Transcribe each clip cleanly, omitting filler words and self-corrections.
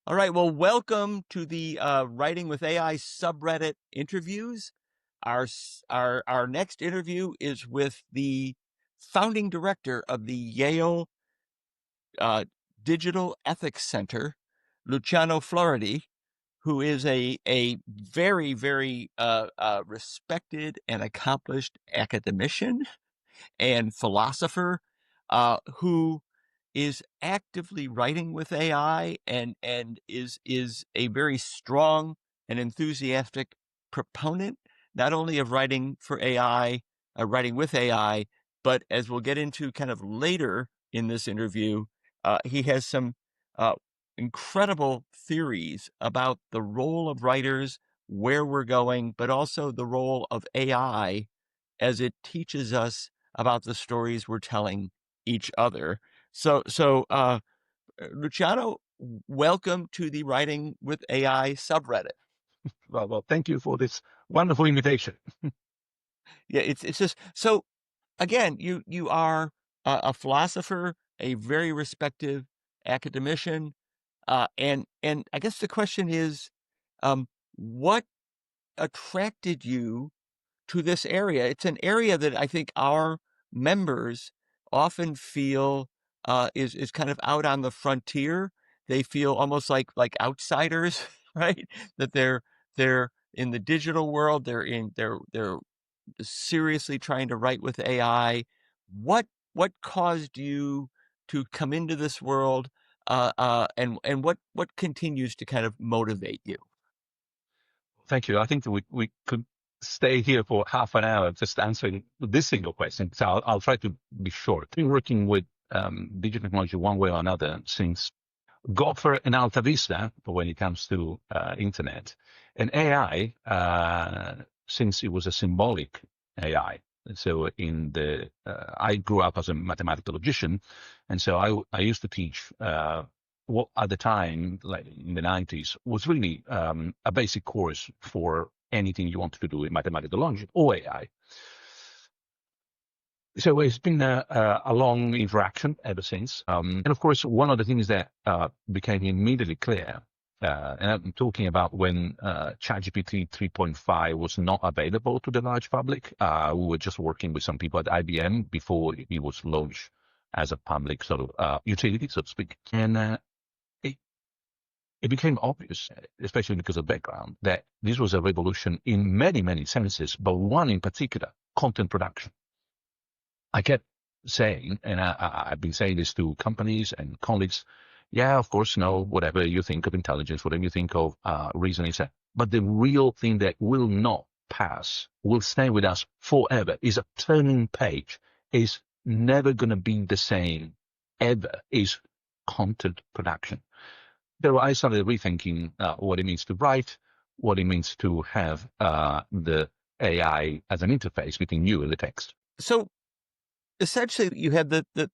All right. Well, welcome to the Writing with AI subreddit interviews. Our next interview is with the founding director of the Yale uh, Digital Ethics Center, Luciano Floridi, who is a very respected and accomplished academician and philosopher who is actively writing with AI and is a very strong and enthusiastic proponent not only of writing for AI, writing with AI, but as we'll get into kind of later in this interview, he has some uh, incredible theories about the role of writers, where we're going, but also the role of AI as it teaches us about the stories we're telling each other. So, Luciano, welcome to the Writing with AI subreddit. Well, thank you for this wonderful invitation. Yeah, it's just so. Again, you are a philosopher, a very respected academician, and I guess the question is, what attracted you to this area? It's an area that I think our members often feel is kind of out on the frontier. They feel almost like outsiders, right? That they're in the digital world. They're seriously trying to write with AI. What caused you to come into this world, and what continues to kind of motivate you? Thank you. I think that we could stay here for half an hour just answering this single question. So I'll try to be short. Been working with digital technology one way or another since Gopher and Alta Vista when it comes to internet and AI, since it was a symbolic AI. So I grew up as a mathematical logician, and so I used to teach what at the time, like in the 90s, was really a basic course for anything you wanted to do in mathematical logic or AI. So it's been a long interaction ever since. And of course, one of the things that became immediately clear, and I'm talking about when ChatGPT 3.5 was not available to the large public. We were just working with some people at IBM before it was launched as a public sort of utility, so to speak. And it became obvious, especially because of background, that this was a revolution in many, many senses, but one in particular, content production. I kept saying, and I've been saying this to companies and colleagues, yeah, of course, no, whatever you think of intelligence, whatever you think of reasoning, but the real thing that will not pass, will stay with us forever, is a turning page, is never going to be the same ever, is content production. So I started rethinking what it means to write, what it means to have the AI as an interface between you and the text. So essentially, you have the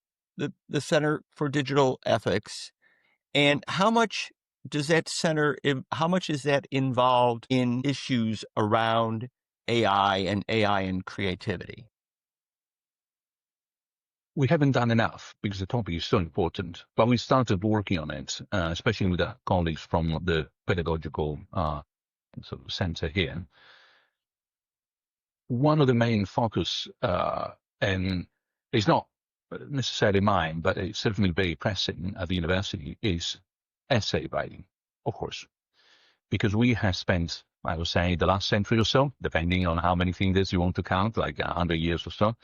Center for Digital Ethics, and how much does that center? How much is that involved in issues around AI and creativity? We haven't done enough because the topic is so important, but we started working on it, especially with the colleagues from the pedagogical sort of center here. One of the main focus, and it's not necessarily mine, but it's certainly very pressing at the university, is essay writing, of course, because we have spent, I would say, the last century or so, depending on how many fingers you want to count, like 100 years or so,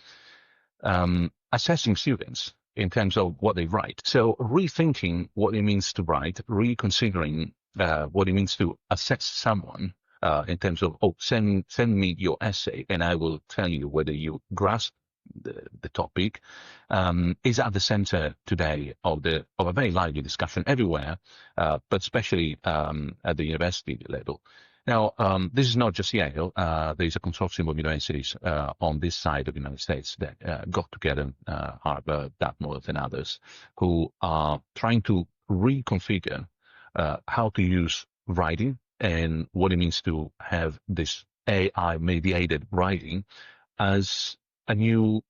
assessing students in terms of what they write. So rethinking what it means to write, reconsidering what it means to assess someone in terms of, send me your essay and I will tell you whether you grasp the topic, is at the center today of a very lively discussion everywhere, but especially at the university level. Now, this is not just Yale. There is a consortium of universities on this side of the United States that got together, Harvard, Dartmouth, and others, who are trying to reconfigure how to use writing and what it means to have this AI-mediated writing as a new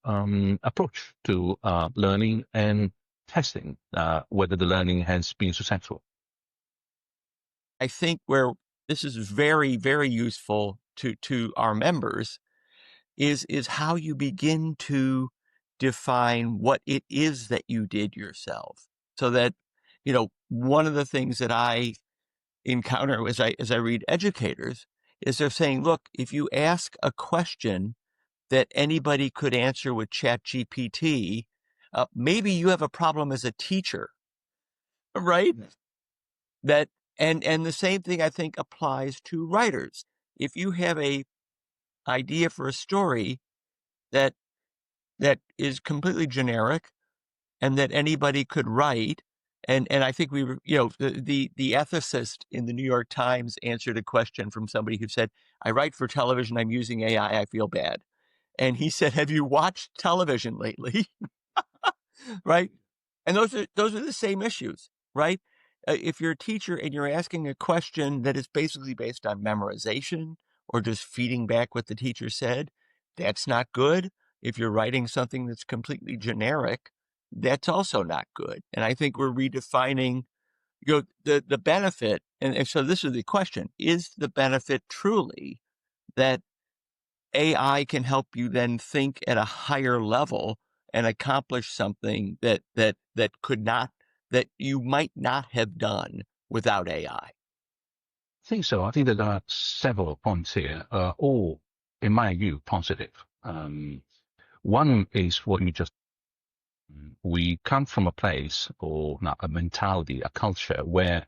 approach to learning and testing whether the learning has been successful. I think where this is very, very useful to our members is how you begin to define what it is that you did yourself. So that, one of the things that I encounter as I read educators is they're saying, look, if you ask a question that anybody could answer with ChatGPT, maybe you have a problem as a teacher, right? That and the same thing I think applies to writers. If you have a idea for a story that is completely generic and that anybody could write, and I think we were, the ethicist in the New York Times answered a question from somebody who said, I write for television, I'm using AI, I feel bad. And he said, have you watched television lately? Right? And those are the same issues, right? If you're a teacher and you're asking a question that is basically based on memorization or just feeding back what the teacher said, that's not good. If you're writing something that's completely generic, that's also not good. And I think we're redefining, the benefit. And so this is the question: is the benefit truly that AI can help you then think at a higher level and accomplish something that you might not have done without AI? I think so. I think that there are several points here, all, in my view, positive. One is what you just, we come from a place or not a mentality, a culture where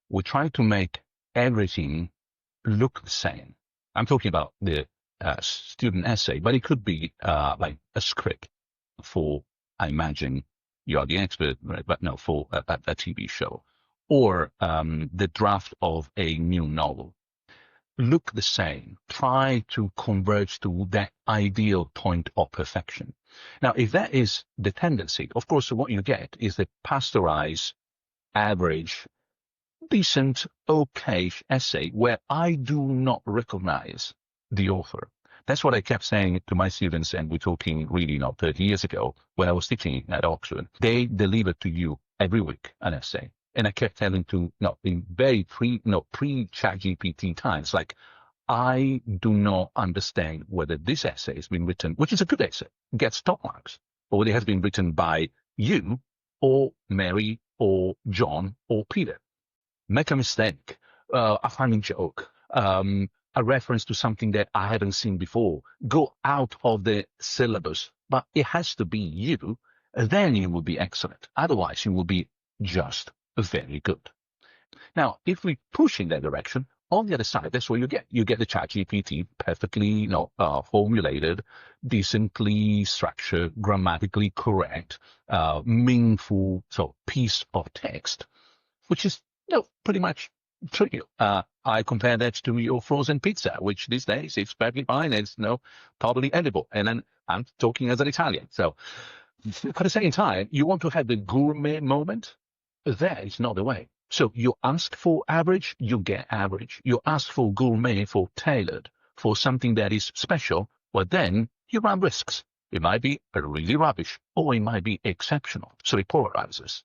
we try to make everything look the same. I'm talking about the student essay, but it could be like a script for, I imagine you are the expert, right? But no, for a TV show, or the draft of a new novel. Look the same. Try to converge to that ideal point of perfection. Now, if that is the tendency, of course, what you get is the pasteurized, average, decent, okay essay where I do not recognize the author. That's what I kept saying to my students, and we're talking really not 30 years ago when I was teaching at Oxford. They deliver to you every week an essay. And I kept telling to, in very pre-ChatGPT times, like, I do not understand whether this essay has been written, which is a good essay, gets top marks, or whether it has been written by you or Mary or John or Peter. Make a mistake, a funny joke, a reference to something that I haven't seen before, go out of the syllabus, but it has to be you, then you will be excellent. Otherwise, you will be just very good. Now, if we push in that direction, on the other side, that's what you get. You get the ChatGPT perfectly, formulated, decently structured, grammatically correct, meaningful, piece of text, which is pretty much trivial. I compare that to your frozen pizza, which these days is perfectly fine. It's totally edible. And then I'm talking as an Italian. So at the same time, you want to have the gourmet moment. That is not the way. So you ask for average, you get average. You ask for gourmet, for tailored, for something that is special. Well, then you run risks. It might be really rubbish, or it might be exceptional. So it polarizes.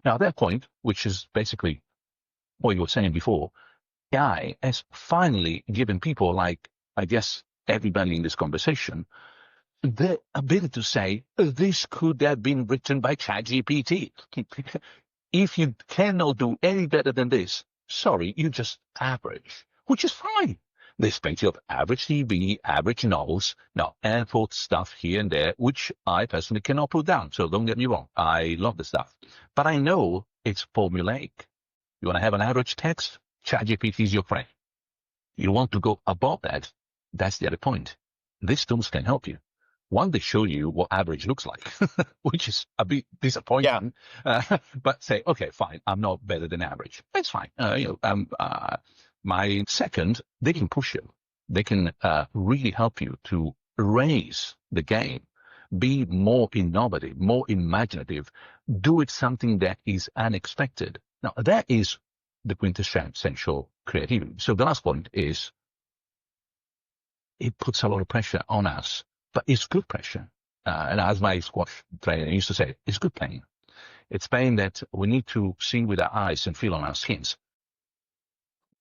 Now, at that point, which is basically what you were saying before, AI has finally given people, like, I guess, everybody in this conversation, the ability to say, this could have been written by ChatGPT. If you cannot do any better than this, sorry, you're just average, which is fine. There's plenty of average TV, average novels, airport stuff here and there, which I personally cannot put down. So don't get me wrong. I love the stuff. But I know it's formulaic. You want to have an average text? ChatGPT is your friend. You want to go above that? That's the other point. These tools can help you. One, they show you what average looks like, which is a bit disappointing. Yeah. But say, okay, fine, I'm not better than average. That's fine. My second, they can push you. They can really help you to raise the game, be more innovative, more imaginative, do it something that is unexpected. Now, that is the quintessential creativity. So the last point is, it puts a lot of pressure on us, but it's good pressure. And as my squash trainer used to say, it's good pain. It's pain that we need to see with our eyes and feel on our skins.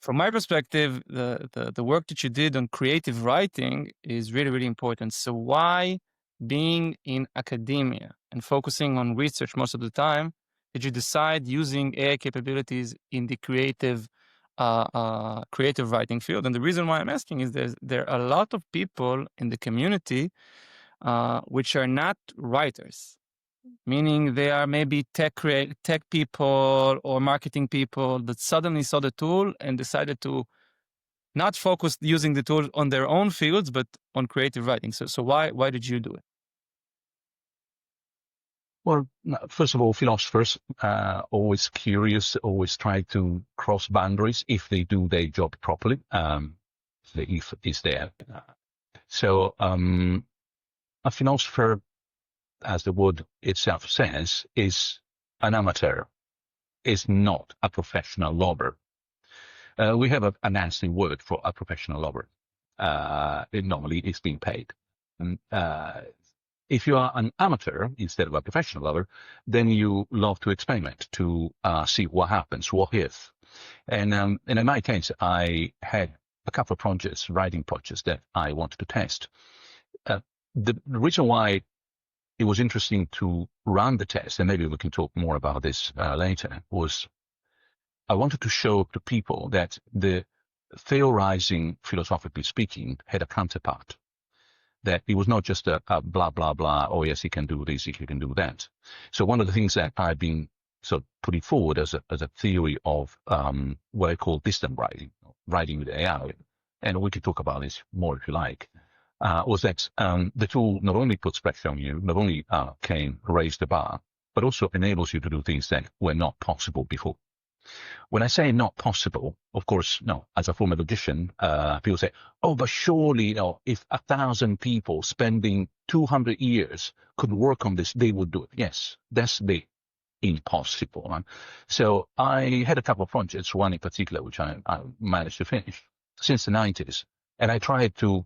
from my perspective, the work that you did on creative writing is really, really important. So why, being in academia and focusing on research most of the time, did you decide using AI capabilities in the creative writing field? And the reason why I'm asking is there are a lot of people in the community which are not writers, meaning they are maybe tech people or marketing people that suddenly saw the tool and decided to not focus using the tool on their own fields, but on creative writing. So why did you do it? Well, first of all, philosophers always curious, always try to cross boundaries if they do their job properly. The if is there. So a philosopher, as the word itself says, is an amateur, is not a professional lover. We have a nasty word for a professional lover. It normally is being paid. And, if you are an amateur instead of a professional lover, then you love to experiment, to see what happens, what if. And in my case, I had a couple of projects, writing projects that I wanted to test. The reason why it was interesting to run the test, and maybe we can talk more about this later, was I wanted to show to people that the theorizing, philosophically speaking, had a counterpart. That it was not just a blah, blah, blah, oh yes, he can do this, he can do that. So one of the things that I've been sort of putting forward as a theory of what I call distant writing, writing with AI, and we can talk about this more if you like, was that the tool not only puts pressure on you, not only can raise the bar, but also enables you to do things that were not possible before. When I say not possible, of course, no, as a former logician, people say, oh, but surely, if 1,000 people spending 200 years could work on this, they would do it. Yes, that's the impossible. Right? So I had a couple of projects, one in particular, which I managed to finish since the 90s. And I tried to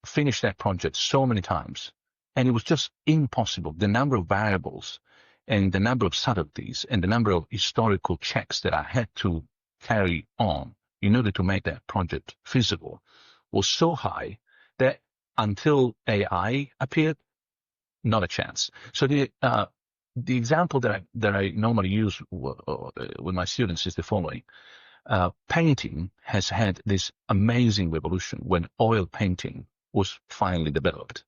finish that project so many times, and it was just impossible. The number of variables and the number of subtleties and the number of historical checks that I had to carry on in order to make that project feasible was so high that until AI appeared, not a chance. So the example that I normally use with my students is the following. Painting has had this amazing revolution when oil painting was finally developed.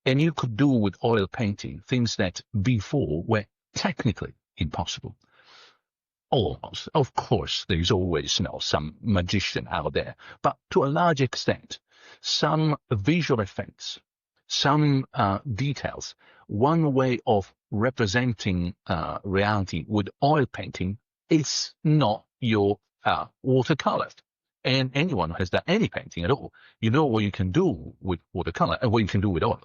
And you could do with oil painting things that before were technically impossible. Almost. Of course, there's always, some magician out there. But to a large extent, some visual effects, some details, one way of representing reality with oil painting is not your watercolor. And anyone who has done any painting at all, you know what you can do with watercolor and what you can do with oil.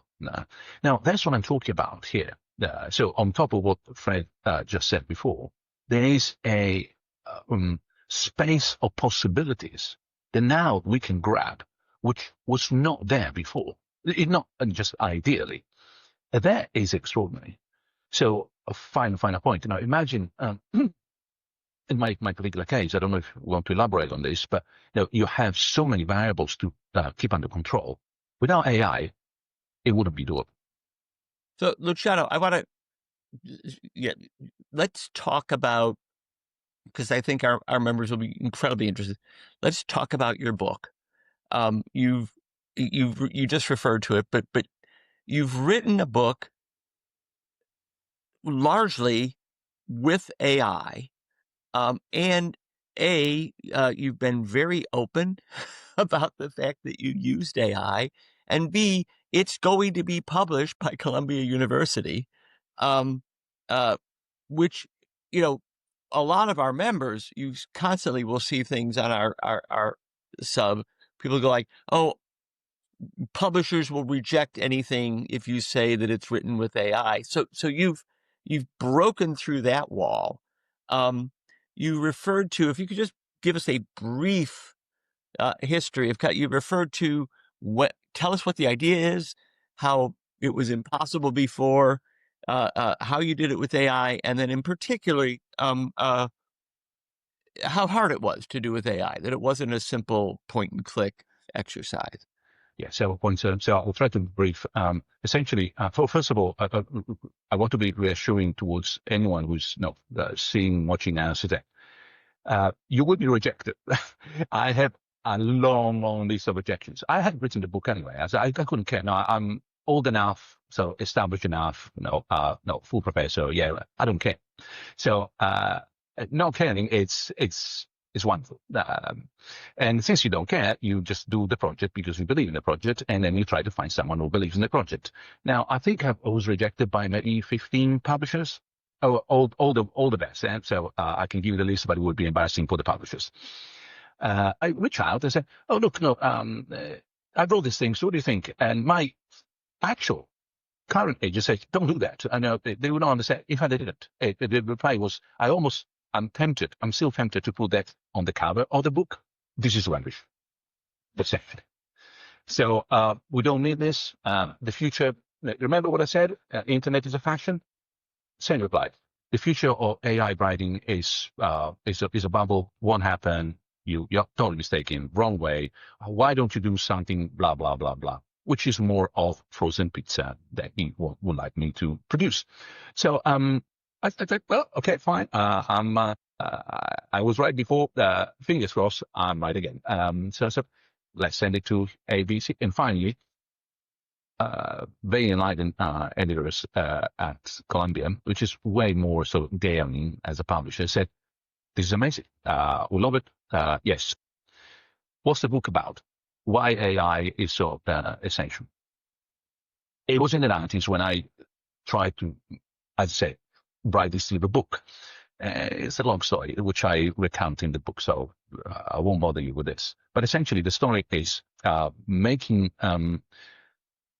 Now, that's what I'm talking about here. So on top of what Fred just said before, there is a space of possibilities that now we can grab, which was not there before. It's not just ideally. That is extraordinary. So a final point. Now, imagine in my particular case, I don't know if you want to elaborate on this, but you have so many variables to keep under control. Without AI, it wouldn't be doable. So, Luciano, I want to, let's talk about, because I think our members will be incredibly interested. Let's talk about your book. You just referred to it, but you've written a book largely with AI. And you've been very open about the fact that you used AI, and B, it's going to be published by Columbia University, which, a lot of our members, you constantly will see things on our sub. People go like, oh, publishers will reject anything if you say that it's written with AI. So you've broken through that wall. You referred to, if you could just give us a brief history of, you referred to tell us what the idea is, how it was impossible before, how you did it with AI, and then in particular, how hard it was to do with AI, that it wasn't a simple point and click exercise. Yeah, several points. So I'll try to brief. Essentially, first of all, I want to be reassuring towards anyone who's watching us today. You will be rejected. I have a long list of rejections. I had written the book anyway. I couldn't care. No, I'm old enough, so established enough. Full professor. Yeah, I don't care. So not caring, it's wonderful. And since you don't care, you just do the project because you believe in the project, and then you try to find someone who believes in the project. Now, I think I was rejected by maybe 15 publishers. Oh, all the best. And so I can give you the list, but it would be embarrassing for the publishers. I reach out and say, "Oh, look, no, I wrote these things. What do you think?" And my actual current agent said, "Don't do that." I know they would not understand if I didn't. The reply was, I'm tempted. I'm still tempted to put that on the cover of the book. This is rubbish. That's it. So we don't need this. The future. Remember what I said? Internet is a fashion. Same reply. The future of AI writing is a bubble. Won't happen. You're totally mistaken. Wrong way. Why don't you do something? Blah blah blah blah. Which is more of frozen pizza that he would like me to produce. So I said, well, okay, fine. I was right before. Fingers crossed, I'm right again. So let's send it to ABC. And finally, very enlightened editors at Columbia, which is way more sort of daring as a publisher, said, "This is amazing. We love it. Yes. What's the book about? Why AI is so essential?" It was in the 90s when I tried to, as I say, write this little book. It's a long story, which I recount in the book, so I won't bother you with this. But essentially, the story is making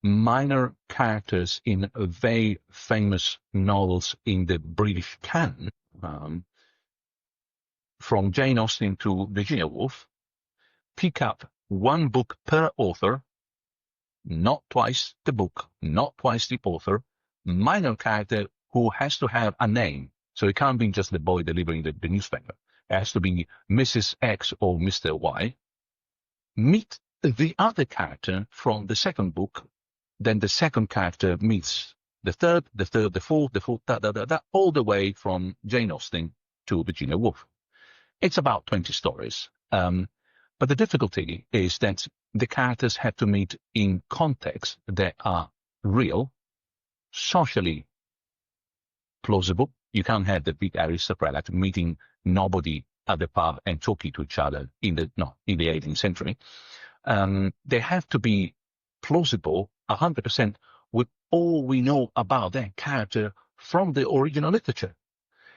minor characters in very famous novels in the British canon, from Jane Austen to Virginia Woolf, pick up one book per author, not twice the book, not twice the author, minor character who has to have a name. So it can't be just the boy delivering the newspaper. It has to be Mrs. X or Mr. Y. Meet the other character from the second book. Then the second character meets the third, the fourth, all the way from Jane Austen to Virginia Woolf. It's about 20 stories. But the difficulty is that the characters have to meet in contexts that are real, socially plausible. You can't have the big aristocrat meeting nobody at the pub and talking to each other in the 18th century. They have to be plausible 100% with all we know about that character from the original literature.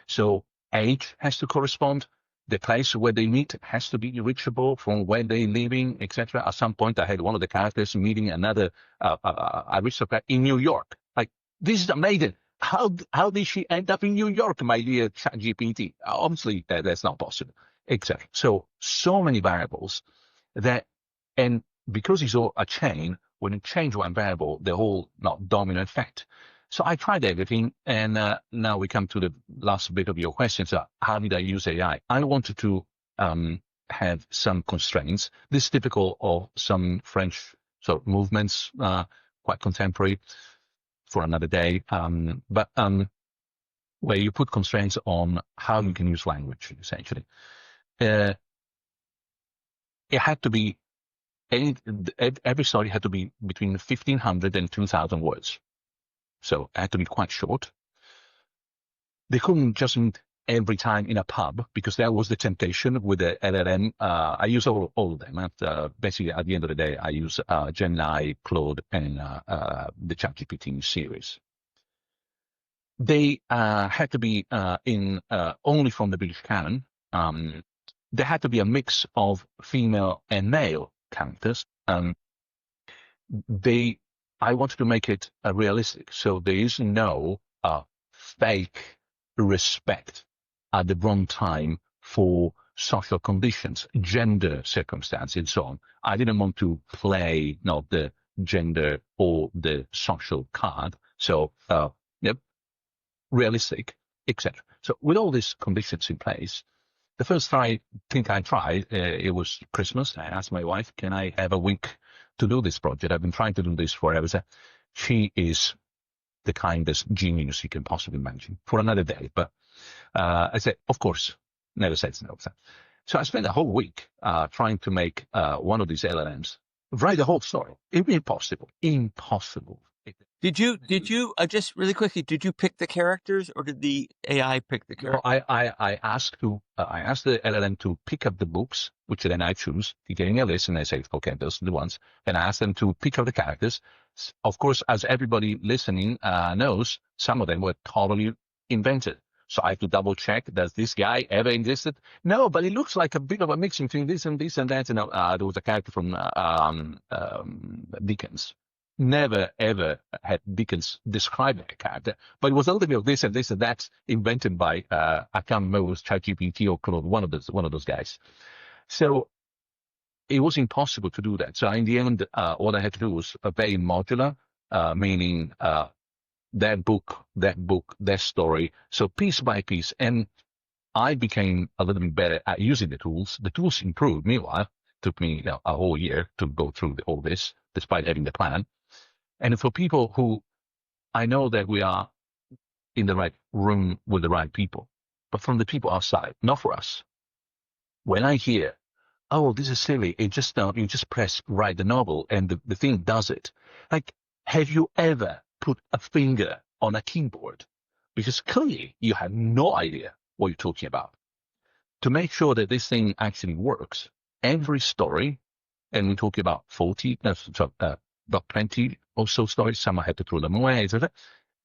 So age has to correspond. The place where they meet has to be reachable from where they're living, etc. At some point, I had one of the characters meeting another aristocrat in New York. Like, this is amazing. How did she end up in New York, my dear ChatGPT? Obviously, that's not possible, etc. So many variables that, and because it's all a chain, when you change one variable, the whole domino effect. So I tried everything, and now we come to the last bit of your question. So how did I use AI? I wanted to have some constraints. This is typical of some French sort of movements, quite contemporary, for another day. But where you put constraints on how you can use language, essentially. It had to be, every story had to be between 1,500 and 2,000 words. So it had to be quite short. They couldn't just meet every time in a pub, because that was the temptation with the LLM. I use all of them. Basically, at the end of the day, I use Gemini, Claude, and the ChatGPT series. They had to be in only from the British canon. There had to be a mix of female and male characters. I wanted to make it realistic, so there is no fake respect at the wrong time for social conditions, gender circumstances, and so on. I didn't want to play the gender or the social card. So, realistic, etc. So with all these conditions in place, the first thing I tried, it was Christmas. I asked my wife, can I have a week to do this project? I've been trying to do this forever. She is the kindest genius you can possibly imagine, for another day. But I said, of course, never said no. So I spent a whole week trying to make one of these LLMs write the whole story. Impossible. Did you just really quickly, did you pick the characters or did the AI pick the characters? I asked the LLM to pick up the books, which then I choose. He gave me a list and I say, okay, those are the ones. And I asked them to pick up the characters. Of course, as everybody listening knows, some of them were totally invented. So I have to double check, does this guy ever existed? No, but it looks like a bit of a mixing between this and this and that. You know, there was a character from Dickens. Never ever had Dickens describe a character, but it was a little bit of this and this and that invented by I can't remember, it was ChatGPT or Claude, one of those guys. So it was impossible to do that. So in the end, what I had to do was very modular, meaning that book, that story. So piece by piece, and I became a little bit better at using the tools. The tools improved. Meanwhile, it took me a whole year to go through all this, despite having the plan. And for people who, I know that we are in the right room with the right people, but from the people outside, not for us. When I hear, oh, this is silly, you just press write the novel and the thing does it. Like, have you ever put a finger on a keyboard? Because clearly you have no idea what you're talking about. To make sure that this thing actually works, every story, and we're talking about about 20 or so stories, some I had to throw them away,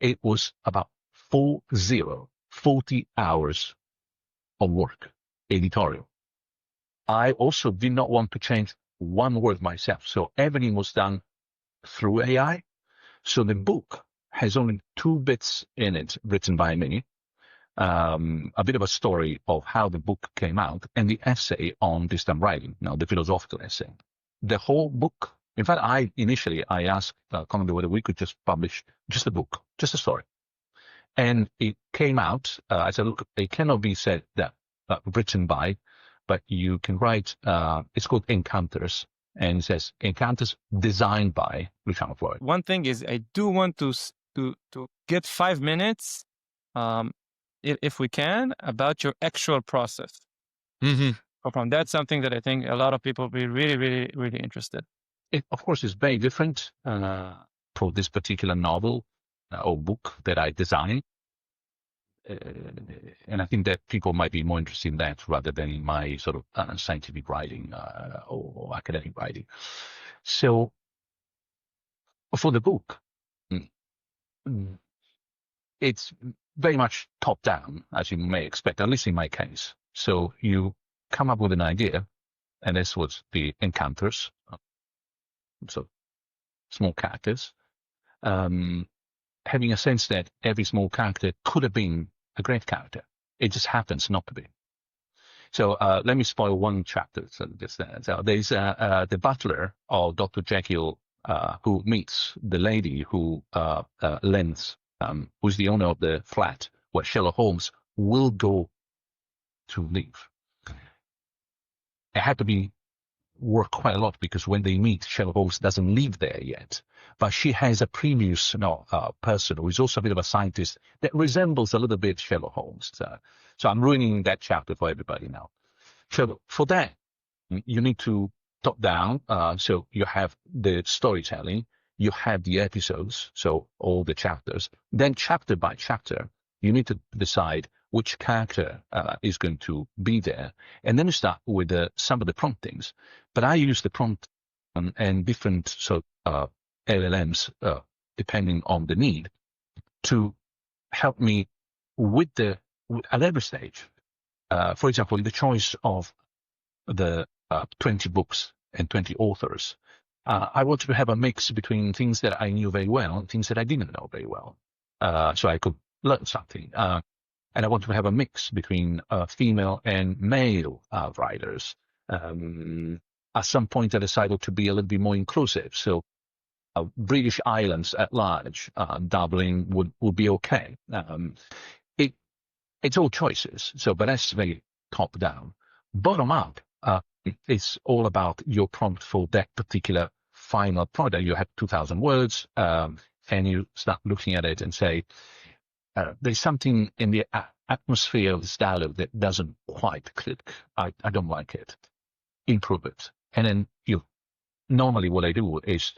it was about 40 hours of work, editorial. I also did not want to change one word myself, so everything was done through AI. So the book has only 2 bits in it written by me, a bit of a story of how the book came out, and the essay on distant writing, the philosophical essay. The whole book, in fact, I asked Conway whether we could just publish just a book, just a story. And it came out, I said, look, it cannot be said that written by, but you can write, it's called Encounters, and it says Encounters designed by Luciano Floridi. One thing is, I do want to get 5 minutes, if we can, about your actual process. From that's something that I think a lot of people will be really, really, really interested. It, of course, is very different for this particular novel or book that I designed. And I think that people might be more interested in that rather than in my sort of scientific writing or academic writing. So for the book, it's very much top down, as you may expect, at least in my case. So you come up with an idea, and this was the Encounters, so small characters, having a sense that every small character could have been a great character. It just happens not to be. So let me spoil one chapter. So there's the butler of Dr. Jekyll who meets the lady who who's the owner of the flat where Sherlock Holmes will go to live. It had to work quite a lot because when they meet, Sherlock Holmes doesn't live there yet. But she has a previous person who is also a bit of a scientist that resembles a little bit Sherlock Holmes. So I'm ruining that chapter for everybody now. So for that, you need to top down. So you have the storytelling, you have the episodes, so all the chapters. Then chapter by chapter, you need to decide which character is going to be there. And then you start with some of the promptings. But I use the prompt and different LLMs, depending on the need, to help me at every stage. For example, in the choice of the 20 books and 20 authors, I wanted to have a mix between things that I knew very well and things that I didn't know very well. So I could learn something. And I wanted to have a mix between female and male writers. At some point, I decided to be a little bit more inclusive. So British islands at large, Dublin would be okay. It's all choices. So, but that's very top down. Bottom up, it's all about your prompt for that particular final product. You have 2,000 words, and you start looking at it and say, there's something in the atmosphere of this dialogue that doesn't quite click. I don't like it. Improve it. And then normally what I do is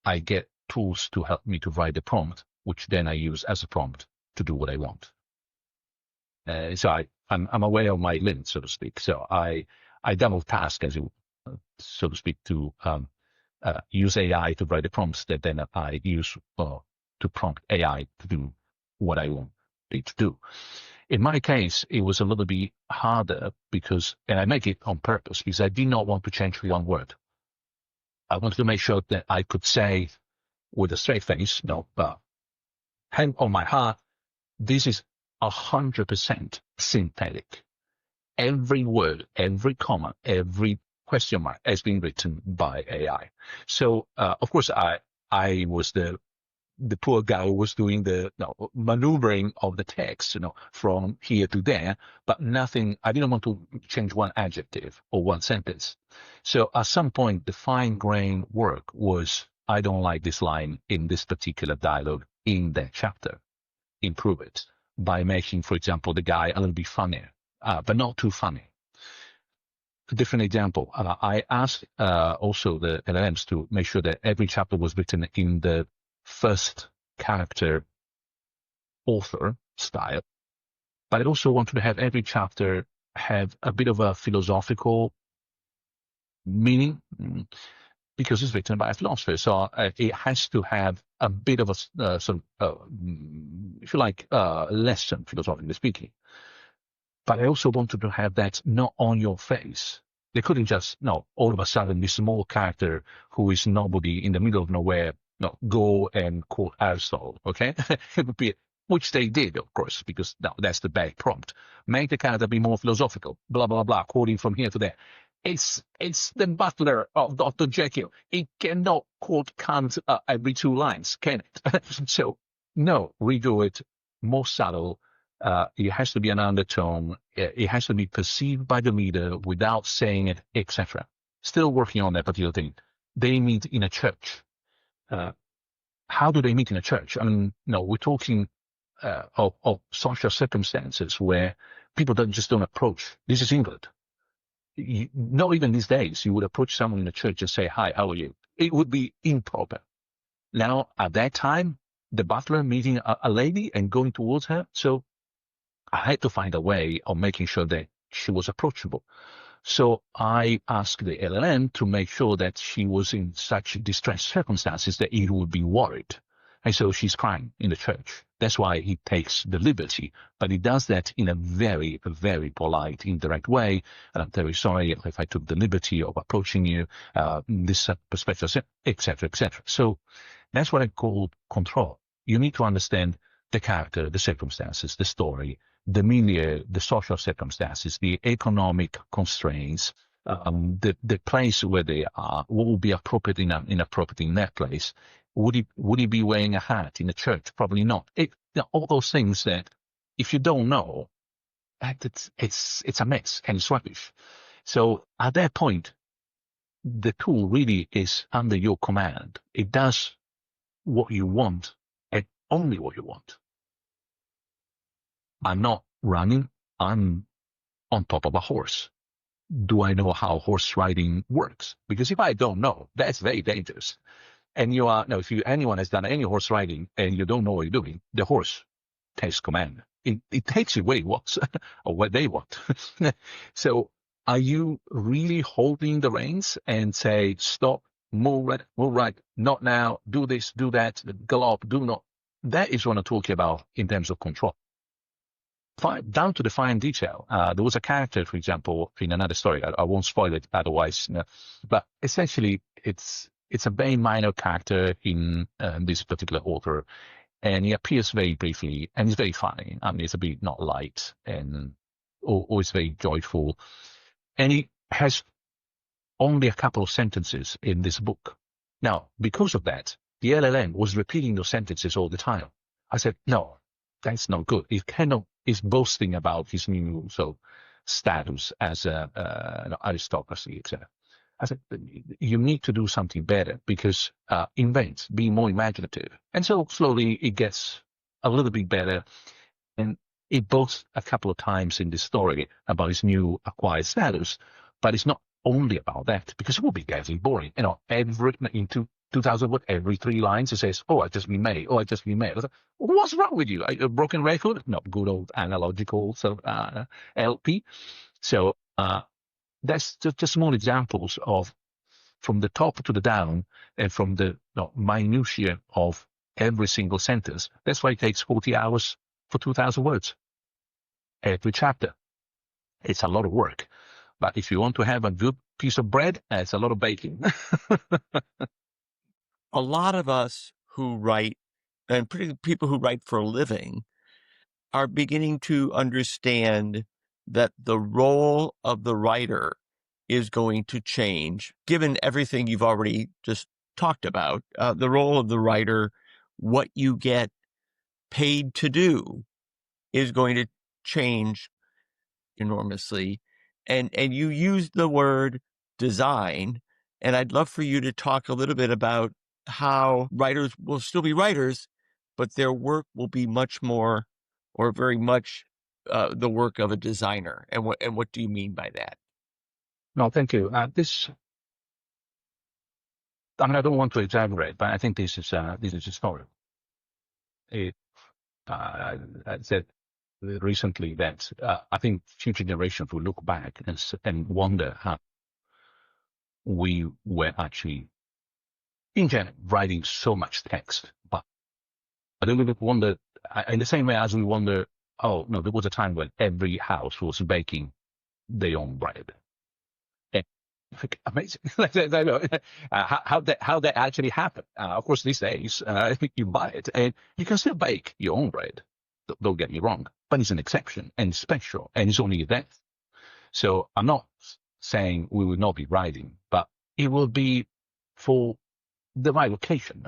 I get tools to help me to write the prompt, which then I use as a prompt to do what I want. So I'm aware of my limits, so to speak. So I double task, as you, so to speak, to use AI to write the prompts that then I use to prompt AI to do what I want it to do. In my case, it was a little bit harder because, and I make it on purpose, because I did not want to change one word. I wanted to make sure that I could say with a straight face, no, but hand on my heart, this is 100% synthetic. Every word, every comma, every question mark has been written by AI. So, of course, I was the poor guy who was doing the maneuvering of the text, from here to there, but nothing. I didn't want to change one adjective or one sentence. So at some point, the fine-grained work was, I don't like this line in this particular dialogue in that chapter. Improve it by making, for example, the guy a little bit funnier, but not too funny. A different example, I asked also the LLMs to make sure that every chapter was written in the first character author style, but I also wanted to have every chapter have a bit of a philosophical meaning because it's written by a philosopher. So it has to have a bit of a sort of, if you like, lesson, philosophically speaking. But I also wanted to have that not on your face. They couldn't just, all of a sudden, this small character who is nobody in the middle of nowhere, go and quote Aristotle, okay? It would be, which they did, of course, because that's the bad prompt. Make the character be more philosophical, blah, blah, blah, quoting from here to there. It's the butler of Dr. Jekyll. It cannot quote Kant every 2 lines, can it? So, no, redo it, more subtle. It has to be an undertone. It has to be perceived by the reader without saying it, etc. Still working on that particular thing. They meet in a church. How do they meet in a church? I mean, we're talking of social circumstances where people don't approach. This is England. Not even these days, you would approach someone in a church and say, "Hi, how are you?" It would be improper. Now, at that time, the butler meeting a lady and going towards her, so I had to find a way of making sure that she was approachable. So I asked the LLM to make sure that she was in such distressed circumstances that it would be worried. And so she's crying in the church. That's why he takes the liberty, but he does that in a very, very polite, indirect way. And I'm very sorry if I took the liberty of approaching you, this perspective, etc., etc. So that's what I call control. You need to understand the character, the circumstances, the story, the milieu, the social circumstances, the economic constraints, the place where they are, what would be appropriate inappropriate in that place. Would he be wearing a hat in a church? Probably not. All those things that, if you don't know, it's a mess and it's rubbish. So at that point, the tool really is under your command. It does what you want and only what you want. I'm not running. I'm on top of a horse. Do I know how horse riding works? Because if I don't know, that's very dangerous. And if anyone has done any horse riding and you don't know what you're doing, the horse takes command. It takes you where it wants or where they want. So are you really holding the reins and say, stop, move right, not now, do this, do that, gallop, do not. That is what I'm talking about in terms of control. Down to the fine detail. There was a character, for example, in another story. I won't spoil it otherwise, but essentially it's a very minor character in this particular author, and he appears very briefly, and he's very funny. I mean, it's a bit not light and always very joyful, and he has only a couple of sentences in this book. Now, because of that, the LLM was repeating those sentences all the time. I said, no, that's not good. It cannot is boasting about his new status as an aristocracy, etc. I said, you need to do something better because invent, be more imaginative. And so slowly it gets a little bit better. And it boasts a couple of times in the story about his new acquired status, but it's not only about that because it would be getting boring. In 2000 word, every 3 lines it says, "Oh, I just been made. Oh, I just been made." I was like, what's wrong with you? A broken record? No, good old analogical LP. So that's just small examples of from the top to the down and from the minutiae of every single sentence. That's why it takes 40 hours for 2,000 words. Every chapter. It's a lot of work. But if you want to have a good piece of bread, it's a lot of baking. A lot of us who write, and particularly people who write for a living, are beginning to understand that the role of the writer is going to change, given everything you've already just talked about. The role of the writer, what you get paid to do, is going to change enormously. And you used the word design, and I'd love for you to talk a little bit about how writers will still be writers, but their work will be much more, or very much, the work of a designer. And what do you mean by that? No, thank you. I don't want to exaggerate, but I think this is historical. I said recently that I think future generations will look back and wonder how we were actually, in general, writing so much text. But I don't wonder, in the same way as we wonder, oh, no, there was a time when every house was baking their own bread. Amazing. How that actually happened. Of course, these days, you buy it and you can still bake your own bread. Don't get me wrong, but it's an exception and it's special and it's only that. So I'm not saying we will not be writing, but it will be for the right occasion.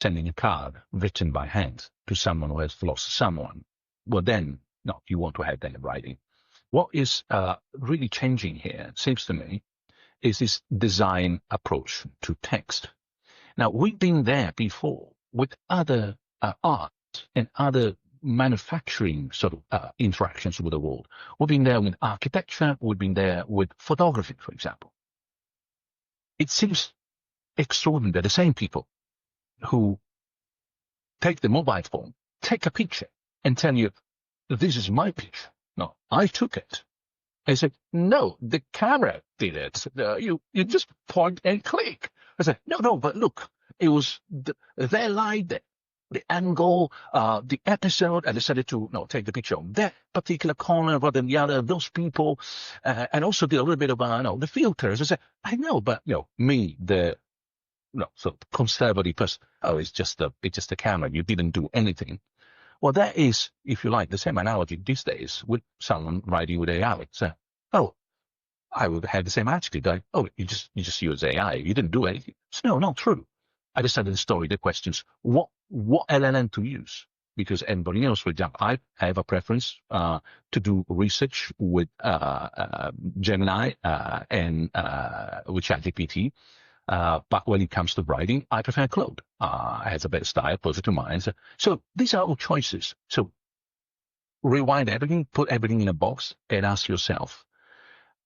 Sending a card written by hand to someone who has lost someone. Well, then, no, you want to have that in writing. What is really changing here, it seems to me, is this design approach to text. Now, we've been there before with other art and other manufacturing sort of interactions with the world. We've been there with architecture. We've been there with photography, for example. It seems extraordinary that the same people who take the mobile phone, take a picture and tell you, this is my picture. No, I took it. I said, no, the camera did it. You just point and click. I said, no, but look, it was their light, the angle, the episode. I decided to take the picture of that particular corner rather than the other, those people, and also did a little bit of the filters. I said, I know, but me, so conservative person. Oh, it's just a camera. You didn't do anything. Well, that is, if you like, the same analogy these days with someone writing with AI. So, I would have the same attitude. You just use AI. You didn't do anything. So, no, not true. I decided the story, the questions, what LLM to use? Because everybody knows, for example, I have a preference to do research with Gemini and with ChatGPT. But when it comes to writing, I prefer Claude. It has a better style, closer to mine. So these are all choices. So rewind everything, put everything in a box, and ask yourself,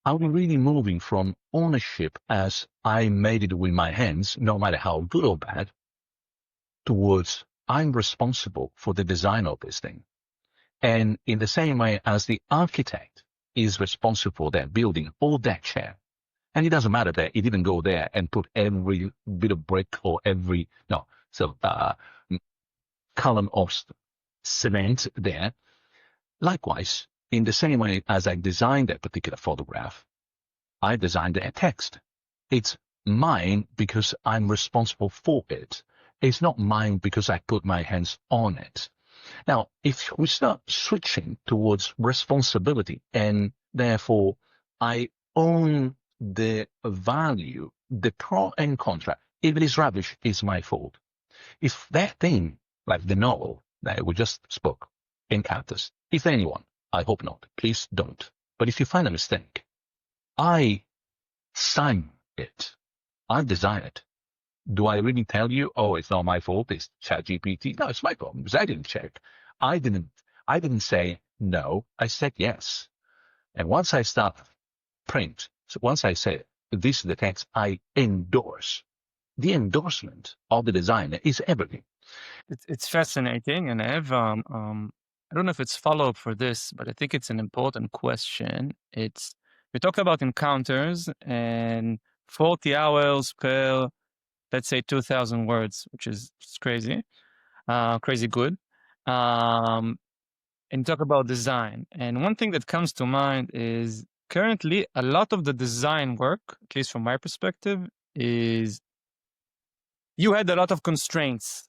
are we really moving from ownership as I made it with my hands, no matter how good or bad, towards I'm responsible for the design of this thing? And in the same way as the architect is responsible for that building or that chair, and it doesn't matter that he didn't go there and put every bit of brick or column of cement there. Likewise, in the same way as I designed that particular photograph, I designed that text. It's mine because I'm responsible for it. It's not mine because I put my hands on it. Now, if we start switching towards responsibility and therefore I own the value, the pro and contra. If it is rubbish, it's my fault. If that thing, like the novel that we just spoke, encounters, if anyone I hope not. Please don't. But if you find a mistake, I sign it. I design it. Do I really tell you, oh, it's not my fault, it's ChatGPT? No, it's my fault because I didn't check. I didn't say no, I said yes. And once I start print, so once I say this is the text I endorse, the endorsement of the designer is everything. It's fascinating, and I have I don't know if it's follow-up for this, but I think it's an important question. It's we talk about encounters and 40 hours per, let's say, 2,000 words, which is crazy, crazy good. And talk about design. And one thing that comes to mind is currently a lot of the design work, at least from my perspective, is you had a lot of constraints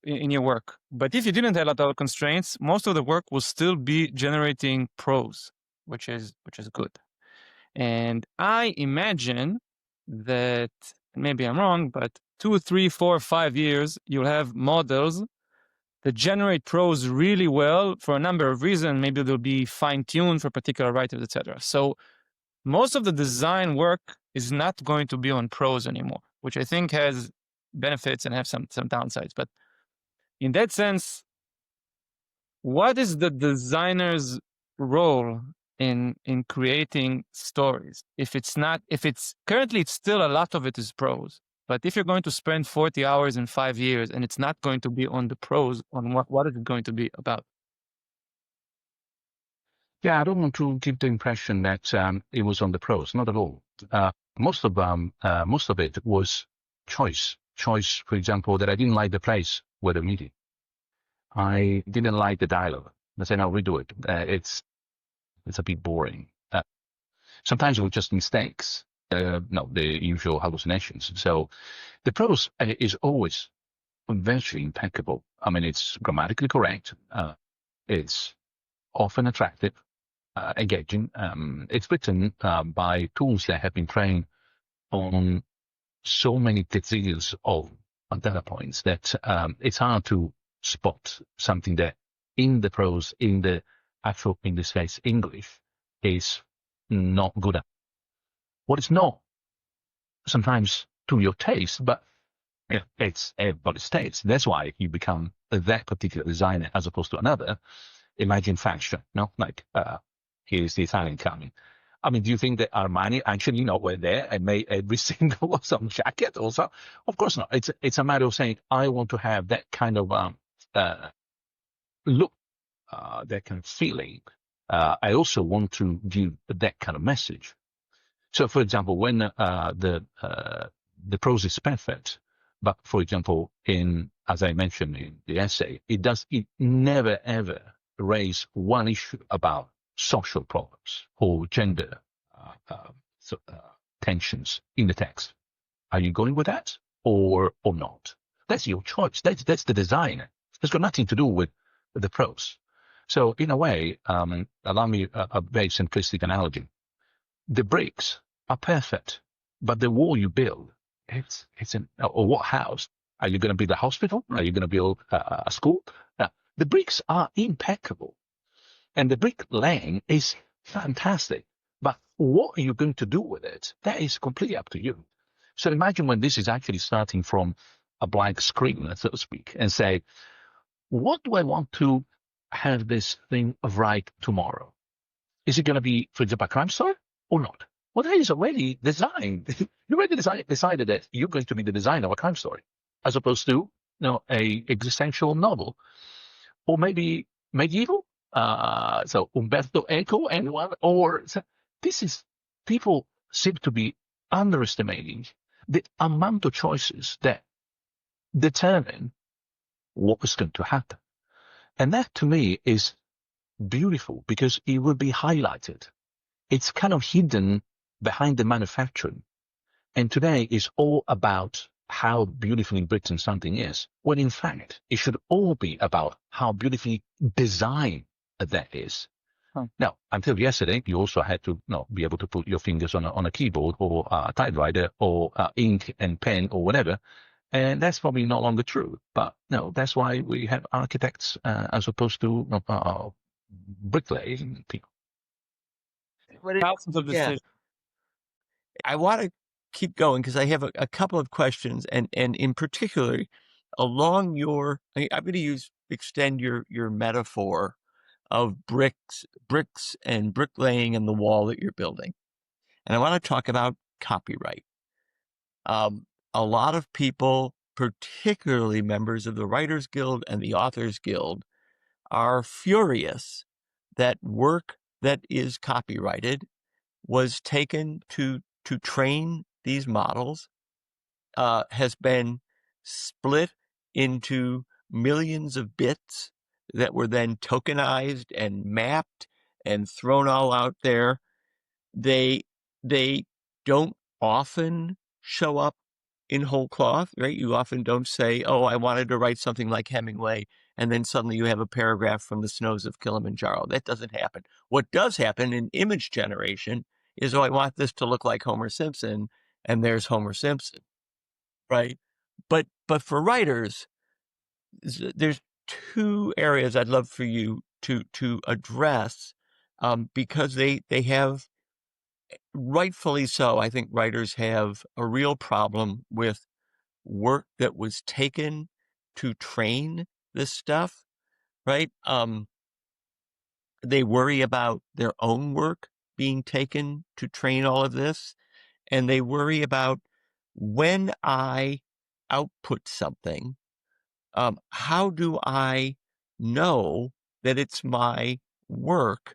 in your work. But if you didn't have a lot of constraints, most of the work will still be generating prose, which is good. And I imagine that, maybe I'm wrong, but 2, 3, 4, 5 years, you'll have models that generate prose really well for a number of reasons. Maybe they'll be fine-tuned for particular writers, etc. So most of the design work is not going to be on prose anymore, which I think has benefits and have some downsides. But in that sense, what is the designer's role in creating stories? If it's currently, it's still a lot of it is prose. But if you're going to spend 40 hours in 5 years and it's not going to be on the prose, on what is it going to be about? Yeah, I don't want to give the impression that it was on the prose. Not at all. Most of it was choice. Choice, for example, that I didn't like the place where the meeting. I didn't like the dialogue. I said, "I'll redo it. It's a bit boring." Sometimes it was just mistakes. No, the usual hallucinations. So the prose is always virtually impeccable. I mean, it's grammatically correct. It's often attractive, engaging. It's written by tools that have been trained on so many details of data points that it's hard to spot something that in the prose, in the actual, in this case, English, is not good at. What is not sometimes to your taste, but it's everybody's taste. That's why you become that particular designer as opposed to another. Imagine fashion, no? Like, here's the Italian coming. I mean, do you think that Armani actually, were there and made every single some jacket also? Of course not. It's a matter of saying, I want to have that kind of look, that kind of feeling. I also want to give that kind of message. So, for example, when the prose is perfect, but for example, as I mentioned in the essay, it never ever raise one issue about social problems or gender tensions in the text. Are you going with that or not? That's your choice. That's the design. It's got nothing to do with the prose. So in a way, allow me a very simplistic analogy. The bricks are perfect, but the wall you build, or what house? Are you going to build a hospital? Are you going to build a school? The bricks are impeccable. And the brick laying is fantastic. But what are you going to do with it? That is completely up to you. So imagine when this is actually starting from a blank screen, so to speak, and say, what do I want to have this thing write tomorrow? Is it going to be, for example, a crime story or not? Well, that is already designed. You already decided that you're going to be the designer of a crime story, as opposed to a existential novel, or maybe medieval. So Umberto Eco, anyone? Or people seem to be underestimating the amount of choices that determine what is going to happen. And that to me is beautiful because it will be highlighted. It's kind of hidden behind the manufacturing. And today is all about how beautifully written something is, when in fact it should all be about how beautifully designed that is. Now, until yesterday, you also had to be able to put your fingers on a keyboard or a typewriter or ink and pen or whatever. And that's probably no longer true. But no, that's why we have architects as opposed to bricklaying people. But Thousands of yeah, decisions. I want to keep going because I have a couple of questions, and in particular, along I'm going to extend your metaphor of bricks and bricklaying and the wall that you're building, and I want to talk about copyright. A lot of people, particularly members of the Writers Guild and the Authors Guild, are furious that work that is copyrighted was taken to train these models, has been split into millions of bits that were then tokenized and mapped and thrown all out there. They don't often show up in whole cloth, right? You often don't say, "Oh, I wanted to write something like Hemingway," and then suddenly you have a paragraph from the snows of Kilimanjaro. That doesn't happen. What does happen in image generation is, "Oh, I want this to look like Homer Simpson," and there's Homer Simpson, right? But for writers, there's two areas I'd love for you to address, because they have, rightfully so, I think writers have a real problem with work that was taken to train this stuff, right? They worry about their own work being taken to train all of this, and they worry about, when I output something, how do I know that it's my work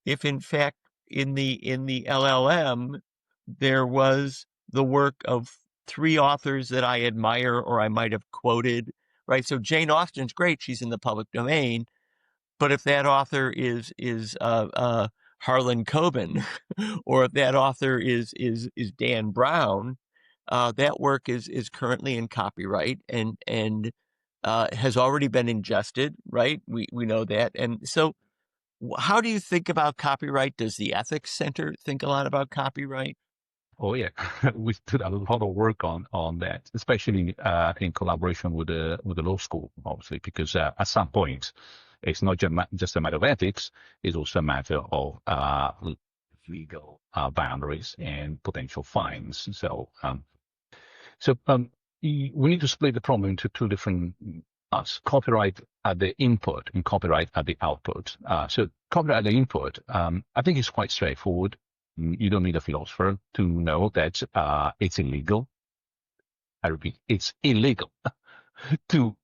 if in fact in the LLM there was the work of three authors that I admire or I might have quoted, right? So Jane Austen's great; she's in the public domain. But if that author is Harlan Coben, or if that author is Dan Brown, that work is currently in copyright and has already been ingested, right? We know that. And so, how do you think about copyright? Does the Ethics Center think a lot about copyright? Oh yeah, we did a lot of work on that, especially in collaboration with the law school, obviously, because at some point, it's not just a matter of ethics; it's also a matter of legal boundaries and potential fines. We need to split the problem into two different parts: copyright at the input and copyright at the output. So copyright at the input, I think it's quite straightforward. You don't need a philosopher to know that it's illegal. I repeat, it's illegal to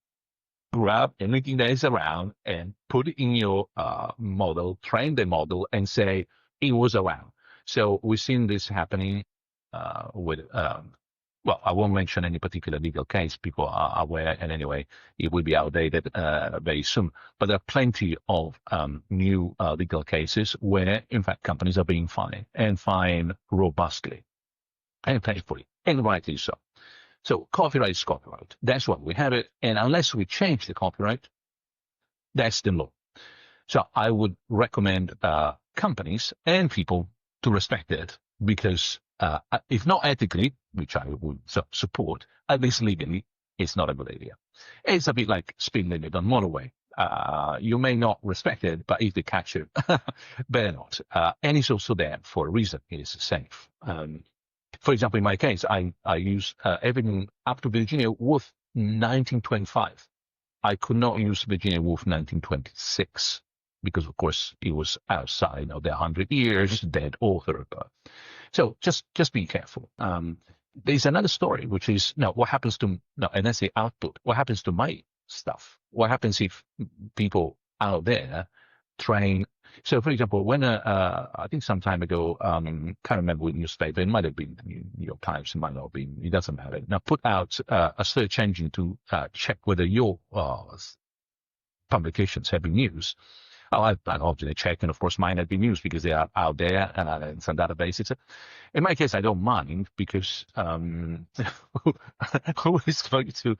grab anything that is around and put it in your model, train the model, and say it was around. So we've seen this happening with, well, I won't mention any particular legal case. People are aware, and anyway, it will be outdated very soon. But there are plenty of new legal cases where, in fact, companies are being fined, and fined robustly and painfully, and rightly so. So copyright is copyright. That's what we have it. And unless we change the copyright, that's the law. So I would recommend companies and people to respect it, because if not ethically, which I would support, at least legally, it's not a good idea. It's a bit like speed limit on motorway. You may not respect it, but if they catch you, better not. And it's also there for a reason. It is safe. For example, in my case, I use everything up to Virginia Woolf 1925. I could not use Virginia Woolf 1926 because, of course, it was outside of the 100 years dead author. So just be careful. There's another story, which is, now what happens to, no, and that's the output. What happens to my stuff? What happens if people out there trying? So, for example, when I think some time ago, can't remember which newspaper, it might have been New York Times, it might not have been, it doesn't matter. Now, put out a search engine to check whether your publications have been used. I obviously check, and of course mine have been used because they are out there in some databases. In my case, I don't mind because who is going to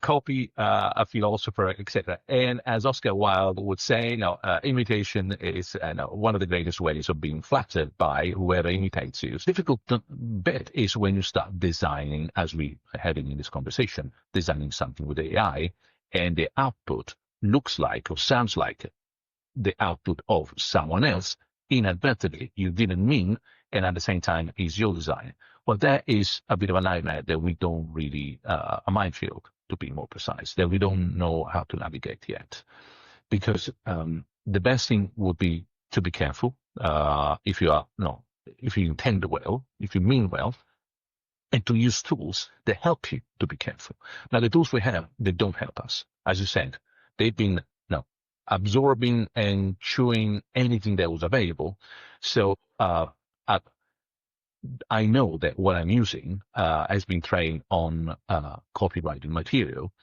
copy a philosopher, etc. And as Oscar Wilde would say, imitation is one of the greatest ways of being flattered by whoever imitates you. The difficult bit is when you start designing, as we are having in this conversation, designing something with AI, and the output looks like or sounds like the output of someone else inadvertently. You didn't mean, and at the same time is your design. Well, that is a bit of a nightmare that we don't really, a minefield to be more precise, that we don't know how to navigate yet. Because the best thing would be to be careful if you intend well, if you mean well, and to use tools that help you to be careful. Now, the tools we have, they don't help us. As you said, they've been absorbing and chewing anything that was available. So I know that what I'm using has been trained on copywriting material,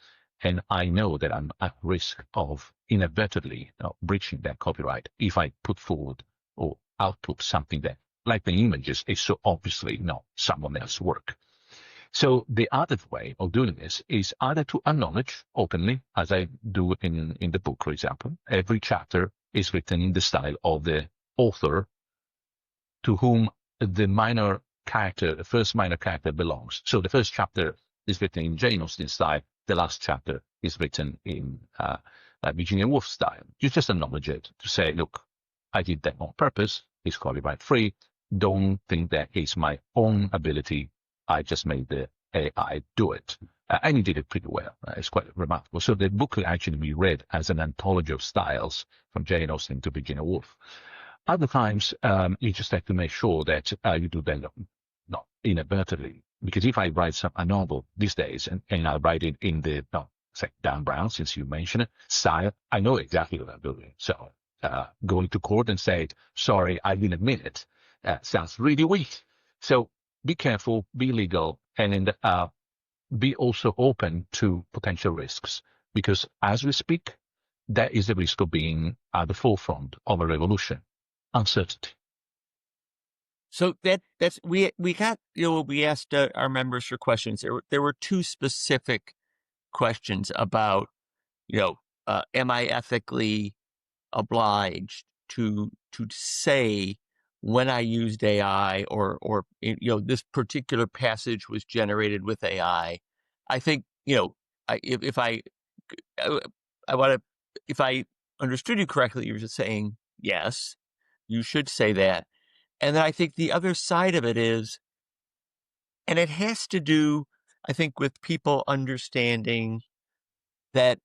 and I know that I'm at risk of inadvertently breaching that copyright if I put forward or output something that, like the images, is so obviously not someone else's work. So the other way of doing this is either to acknowledge openly, as I do in the book, for example, every chapter is written in the style of the author to whom the first minor character belongs. So the first chapter is written in Jane Austen style. The last chapter is written in Virginia Woolf style. You just acknowledge it to say, look, I did that on purpose. It's copyright free. Don't think that it's my own ability. I just made the AI do it. And he did it pretty well. It's quite remarkable. So the book could actually be read as an anthology of styles from Jane Austen to Virginia Woolf. Other times, you just have to make sure that you do that not inadvertently. Because if I write a novel these days and I write it in the, say, Dan Brown, since you mentioned it, style, I know exactly what I'm doing. So going to court and say, sorry, I didn't mean it, sounds really weak. So be careful, be legal, and be also open to potential risks. Because as we speak, that is the risk of being at the forefront of a revolution. Uncertainty. So that's we got we asked our members for questions. There were two specific questions about am I ethically obliged to say when I used AI or this particular passage was generated with AI. I think if I want to, if I understood you correctly, you were just saying yes, you should say that. And then I think the other side of it is, and it has to do, I think, with people understanding that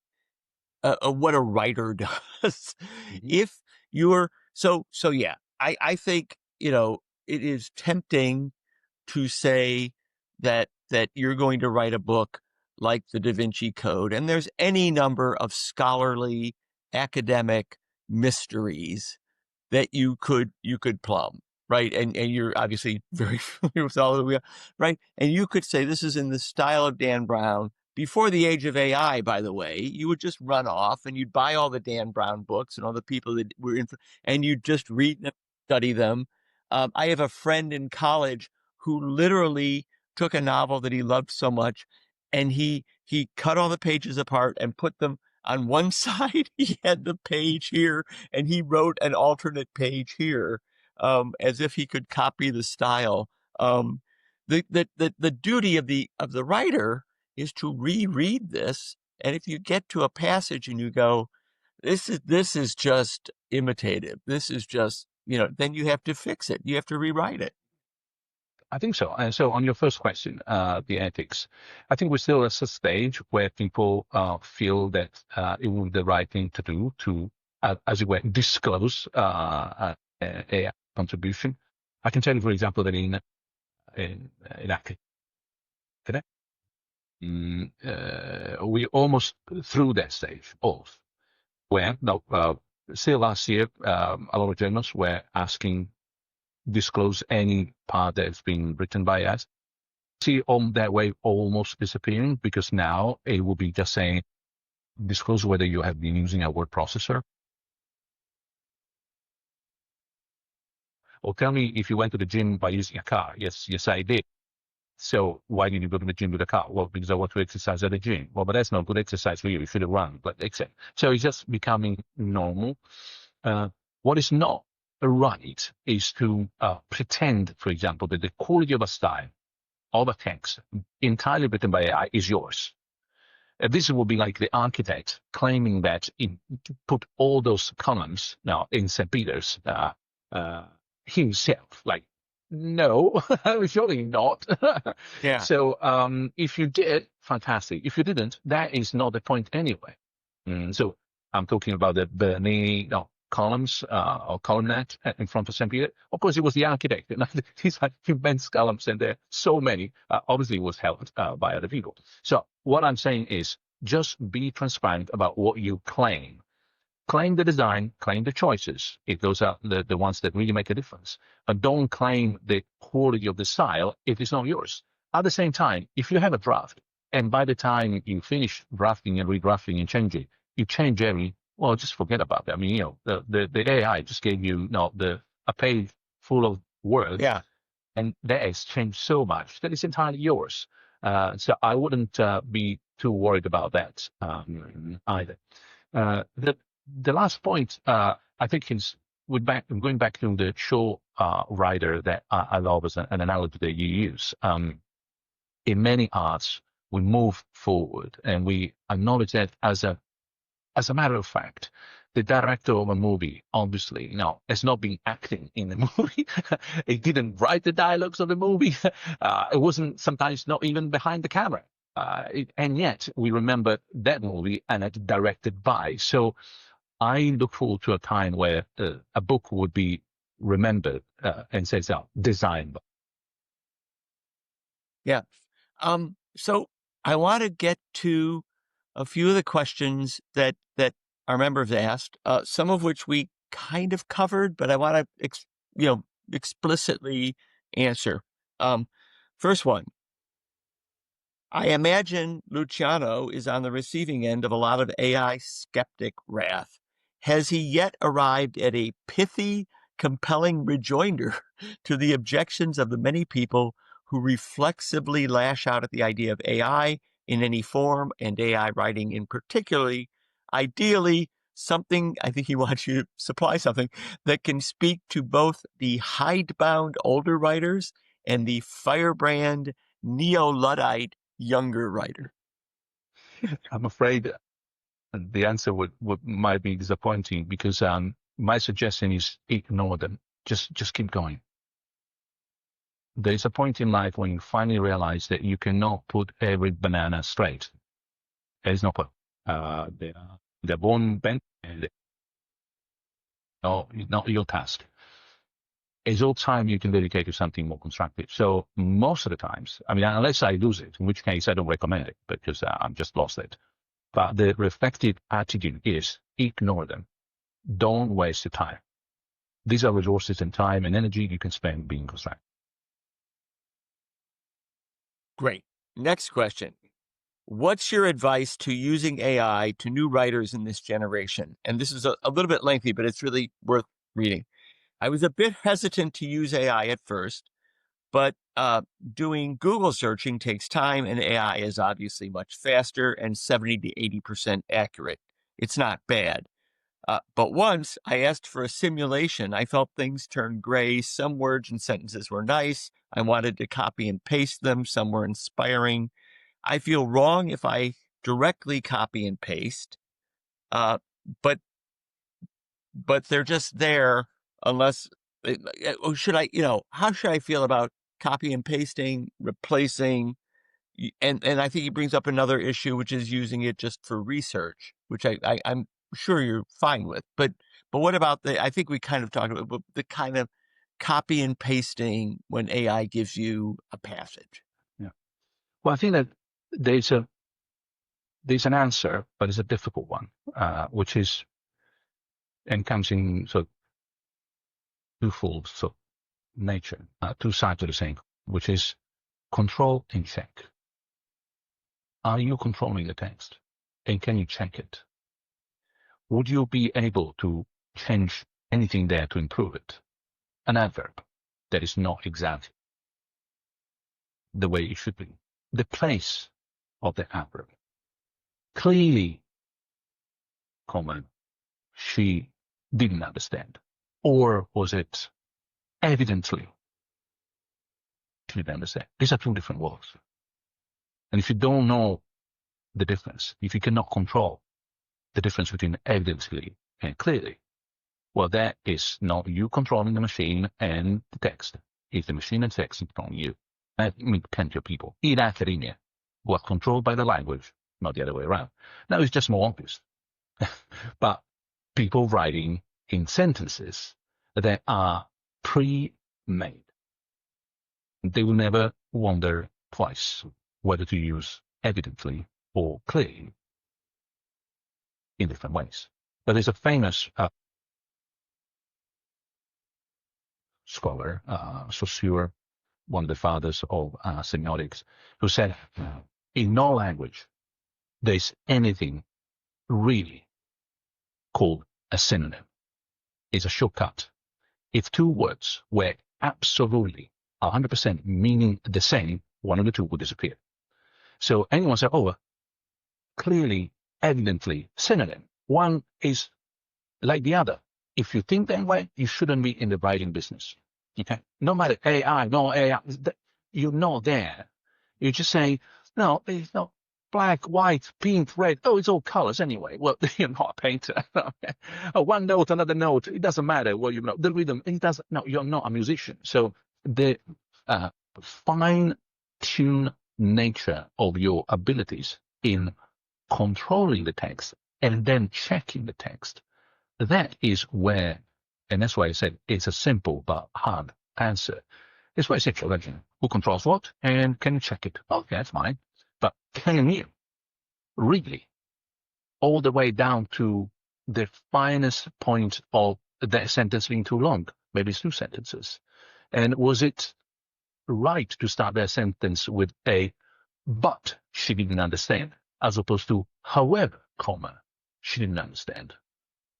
what a writer does. Mm-hmm. If you're so yeah, I think it is tempting to say that you're going to write a book like the Da Vinci Code, and there's any number of scholarly academic mysteries that you could plumb, right? And you're obviously very familiar with all of them, right? And you could say this is in the style of Dan Brown. Before the age of AI, by the way, you would just run off and you'd buy all the Dan Brown books and all the people that were in, and you'd just read them, study them. I have a friend in college who literally took a novel that he loved so much, and he cut all the pages apart and put them on one side. He had the page here, and he wrote an alternate page here, as if he could copy the style. The duty of the writer is to reread this, and if you get to a passage and you go, this is just imitative, this is just then you have to fix it. You have to rewrite it. I think so. And so on your first question, the ethics, I think we're still at a stage where people feel that it would be the right thing to do to, as it were, disclose a contribution. I can tell you, for example, that in we almost through that stage of where still last year, a lot of journals were asking disclose any part that's been written by us. See on that way almost disappearing because now it will be just saying disclose whether you have been using a word processor. Or tell me if you went to the gym by using a car. Yes, I did. So why did you go to the gym with a car? Well, because I want to exercise at the gym. Well, but that's not good exercise for you. You should have run. But so it's just becoming normal. What is not right is to pretend, for example, that the quality of a style of a text entirely written by AI is yours. This would be like the architect claiming that he put all those columns now in St. Peter's himself. Like, no, surely not. Yeah. So if you did, fantastic. If you didn't, that is not the point anyway. So I'm talking about the Bernini columns or columnette in front of St. Peter. Of course, it was the architect. These are immense columns, and there are so many. Obviously, it was helped by other people. So what I'm saying is just be transparent about what you claim. Claim the design, claim the choices, if those are the ones that really make a difference. But don't claim the quality of the style if it's not yours. At the same time, if you have a draft, and by the time you finish drafting and redrafting and changing, you change well, just forget about that. I mean, the AI just gave you a page full of words, Yeah. and that has changed so much that it's entirely yours. So I wouldn't be too worried about that either. The last point, I think, is going back to the show writer that I love as an analogy that you use. In many arts, we move forward and we acknowledge that as a matter of fact. The director of a movie, obviously, has not been acting in the movie. He didn't write the dialogues of the movie. It wasn't sometimes not even behind the camera. And yet we remember that movie and it's directed by. So I look forward to a time where a book would be remembered and says, designed by. Yeah. So I want to get to a few of the questions that our members asked, some of which we kind of covered, but I want to explicitly answer. First one. I imagine Luciano is on the receiving end of a lot of AI skeptic wrath. Has he yet arrived at a pithy, compelling rejoinder to the objections of the many people who reflexively lash out at the idea of AI in any form, and AI writing in particularly, ideally something, I think he wants you to supply something, that can speak to both the hidebound older writers and the firebrand neo-Luddite younger writer? I'm afraid the answer might be disappointing because my suggestion is ignore them. Just keep going. There's a point in life when you finally realize that you cannot put every banana straight. There's no point. They're born bent, and it's not your task. It's all time you can dedicate to something more constructive. So most of the times, I mean, unless I lose it, in which case I don't recommend it because I'm just lost it. But the reflective attitude is ignore them. Don't waste your time. These are resources and time and energy you can spend being constructive. Great. Next question. What's your advice to using AI to new writers in this generation? And this is a little bit lengthy, but it's really worth reading. I was a bit hesitant to use AI at first, but doing Google searching takes time, and AI is obviously much faster and 70 to 80% accurate. It's not bad. But once I asked for a simulation, I felt things turned gray. Some words and sentences were nice. I wanted to copy and paste them. Some were inspiring. I feel wrong if I directly copy and paste, but they're just there unless, should I, how should I feel about copy and pasting, replacing? And I think he brings up another issue, which is using it just for research, which I'm sure you're fine with. But what about I think we kind of talked about the kind of copy and pasting when AI gives you a passage. Yeah. Well, I think that there's an answer, but it's a difficult one, which is, and comes in sort of twofold nature, two sides of the same, which is control and check. Are you controlling the text? And can you check it? Would you be able to change anything there to improve it? An adverb that is not exactly the way it should be. The place of the adverb. Clearly, she didn't understand. Or was it evidently she didn't understand? These are two different words. And if you don't know the difference, if you cannot control the difference between evidently and clearly, well, that is not you controlling the machine and the text. It's the machine and text controlling you. I meet plenty of people in academia who are controlled by the language, not the other way around. Now it's just more obvious. But people writing in sentences that are pre-made, they will never wonder twice whether to use evidently or clearly in different ways. But there's a famous scholar, Saussure, one of the fathers of semiotics, who said, in no language there's anything really called a synonym. It's a shortcut. If two words were absolutely 100% meaning the same, one of the two would disappear. So anyone say, oh, clearly, evidently, synonym. One is like the other. If you think that way, you shouldn't be in the writing business. Okay? No matter AI, no AI, you're not there. You just say, no, it's not black, white, pink, red. Oh, it's all colors anyway. Well, you're not a painter. One note, another note. It doesn't matter what you know. The rhythm, it doesn't. No, you're not a musician. So the fine-tuned nature of your abilities in controlling the text and then checking the text, that is where, and that's why I said it's a simple but hard answer. It's very simple. Who controls what, and can you check it? Okay, that's fine. But can you really, all the way down to the finest point of that sentence being too long? Maybe it's two sentences. And was it right to start that sentence with a but she didn't understand, as opposed to however, comma, she didn't understand?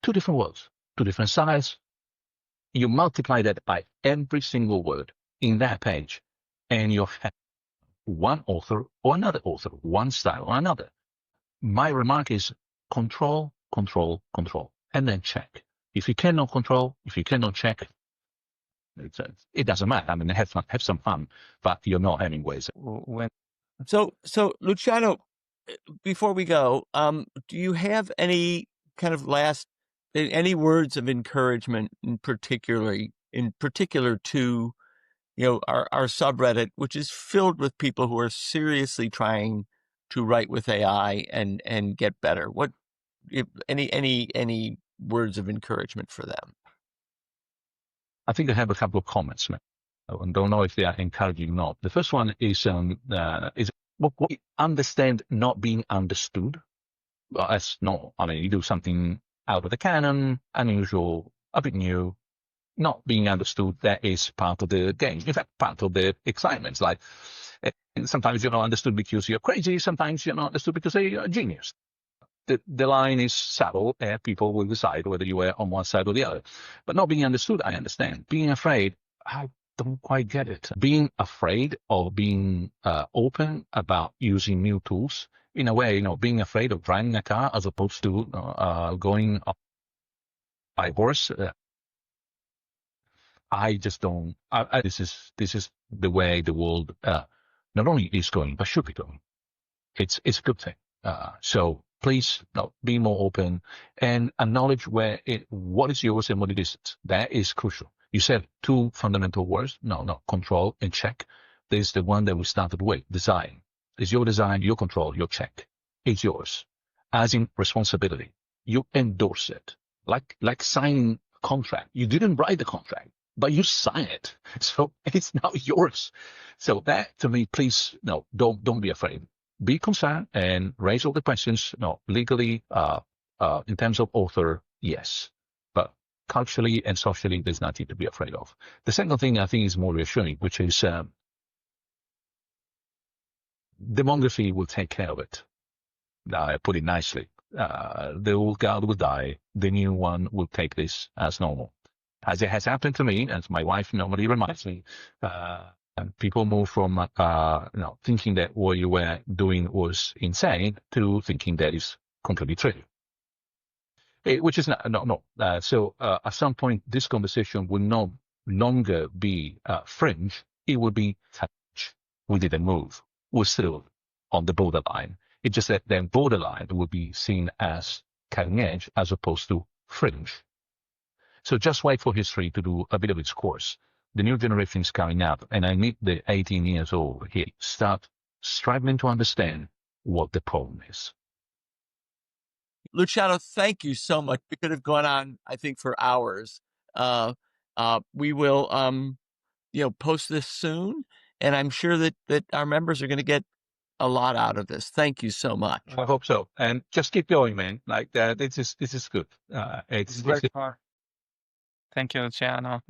Two different words, two different sides. You multiply that by every single word in that page, and you have one author or another author, one style or another. My remark is control, control, control, and then check. If you cannot control, if you cannot check, it doesn't matter. I mean, have some fun, but you're not having ways. So Luciano, before we go, do you have any kind of any words of encouragement in particular to, our subreddit, which is filled with people who are seriously trying to write with AI and get better? What, any words of encouragement for them? I think I have a couple of comments, man. I don't know if they are encouraging or not. The first one is what understand not being understood. Well, that's not, I mean, you do something out of the canon, unusual, a bit new, not being understood. That is part of the game. In fact, part of the excitement. It's like, sometimes you're not understood because you're crazy. Sometimes you're not understood because you're a genius. The line is subtle, and people will decide whether you are on one side or the other. But not being understood, I understand. Being afraid, I don't quite get it. Being afraid of being open about using new tools, in a way, being afraid of driving a car as opposed to going by horse. I just don't. This is the way the world not only is going, but should be going. It's a good thing. So please, be more open and acknowledge what is yours and what it isn't. That is crucial. You said two fundamental words. No, control and check. There's the one that we started with, design. It's your design, your control, your check. It's yours. As in responsibility. You endorse it. Like signing a contract. You didn't write the contract, but you sign it. So it's now yours. So that, to me, please, don't be afraid. Be concerned and raise all the questions. Legally, in terms of author, yes. But culturally and socially, there's nothing to be afraid of. The second thing I think is more reassuring, which is demography will take care of it. I put it nicely. The old guard will die. The new one will take this as normal. As it has happened to me, as my wife normally reminds me, and people move from thinking that what you were doing was insane to thinking that is completely true. Which is no. So at some point, this conversation will no longer be fringe. It will be touch. We didn't move. We're still on the borderline. It's just that then borderline will be seen as cutting edge as opposed to fringe. So just wait for history to do a bit of its course. The new generation is coming up, and I meet the 18 years old here. Start striving to understand what the problem is. Luciano, thank you so much. We could have gone on, I think, for hours. We will, post this soon, and I'm sure that our members are going to get a lot out of this. Thank you so much. I hope so, and just keep going, man. Like this is good. It's Thank you, Luciano.